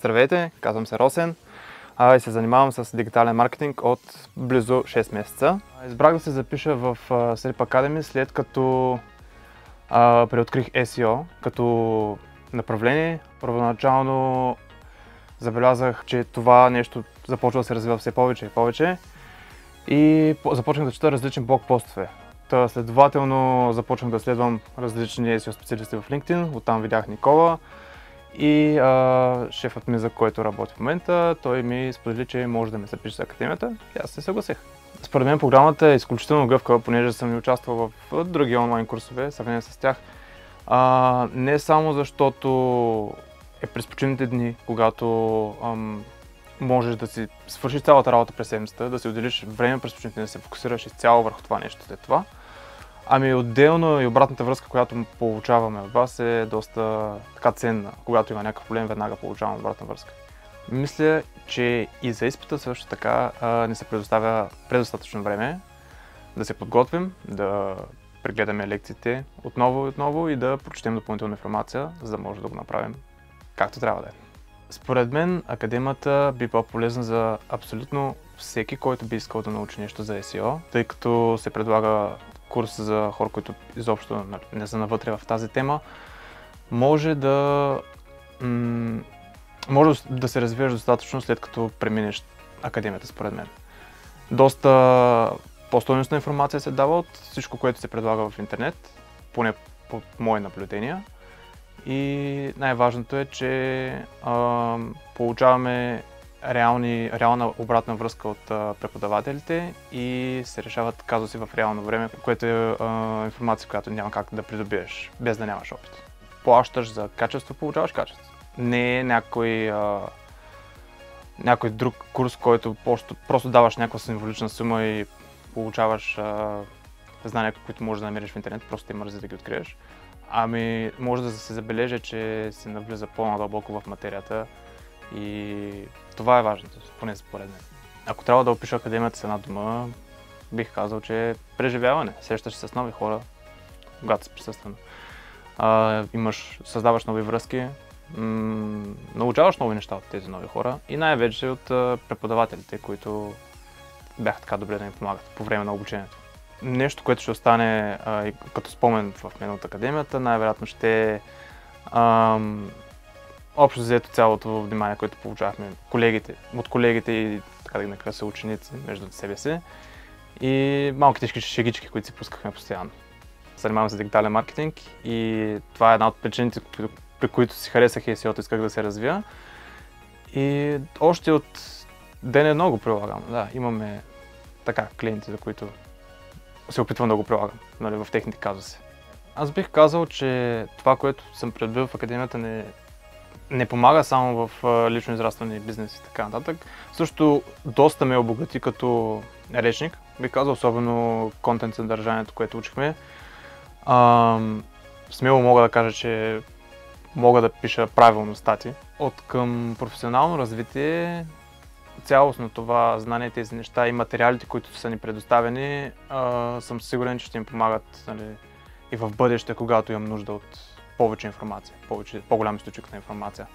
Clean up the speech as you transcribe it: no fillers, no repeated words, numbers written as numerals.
Здравейте, казвам се Росен и се занимавам с дигитален маркетинг от близо 6 месеца. Избрах да се запиша в Sleep Academy след като преоткрих SEO като направление. Първоначално забелязах, че това нещо започва да се развива все повече и повече и започнах да чета различни блог-постове. Следователно започнах да следвам различни SEO специалисти в LinkedIn, оттам видях Никола и шефът ми, за който работи в момента, той ми сподели, че може да ме запише за академията и аз се съгласих. Според мен програмата е изключително гъвкава, понеже съм участвал в други онлайн курсове, сравнение с тях. Не само защото е през почивните дни, когато можеш да си свършиш цялата работа през седмицата, да си отделиш време през почивните дни, да се фокусираш изцяло върху това нещо след това. Ами отделно и обратната връзка, която получаваме от вас е доста така ценна. Когато има някакъв проблем, веднага получавам обратна връзка. Мисля, че и за изпита също така ни се предоставя предостатъчно време да се подготвим, да прегледаме лекциите отново и отново и да прочетем допълнителна информация, за да може да го направим както трябва да е. Според мен академията би била полезна за абсолютно всеки, който би искал да научи нещо за SEO, тъй като се предлага курс за хора, които изобщо не са навътре в тази тема. Може да се развиеш достатъчно след като преминеш академията, според мен. Доста по-стойностна информация се дава от всичко, което се предлага в интернет, поне по мои наблюдения. И най-важното е, че получаваме реална обратна връзка от преподавателите и се решават казуси в реално време, което е информация, която няма как да придобиеш, без да нямаш опит. Плащаш за качество, получаваш качество. Не е някой друг курс, който просто даваш някаква символична сума и получаваш знания, които можеш да намериш в интернет, просто те мързи да ги откриеш. Ами може да се забележи, че се навлиза по-надълбоко в материята и това е важното, поне според мен. Ако трябва да опиша академията с една дума, бих казал, че е преживяване. Срещаш се с нови хора, когато си присъствен. Създаваш нови връзки, научаваш нови неща от тези нови хора и най-вече от преподавателите, които бяха така добре да ни помагат по време на обучението. Нещо, което ще остане като спомен в мен от академията, най-вероятно ще е общо взето цялото внимание, което получавахме от колегите и така да ги накръся съученици между себе си и малките шегички, които си пускахме постоянно. Занимавам се с дигитален маркетинг и това е една от причините, при които си харесах SEO-то, исках да се развия. И още от ден едно го прилагам. Да, имаме клиенти, за които се опитвам да го прилагам, в техните казуси. Аз бих казал, че това, което съм придобил в академията, не помага само в лично израстване, бизнес и така нататък. Също доста ме обогати като речник, бих казал, особено контент съдържанието, което учихме. Смело мога да кажа, че мога да пиша правилно статии. От към професионално развитие, цялостно това знание, тези неща и материалите, които са ни предоставени, съм сигурен, че ще им помагат и в бъдеще, когато имам нужда от повече информация, по-голям източник на информация.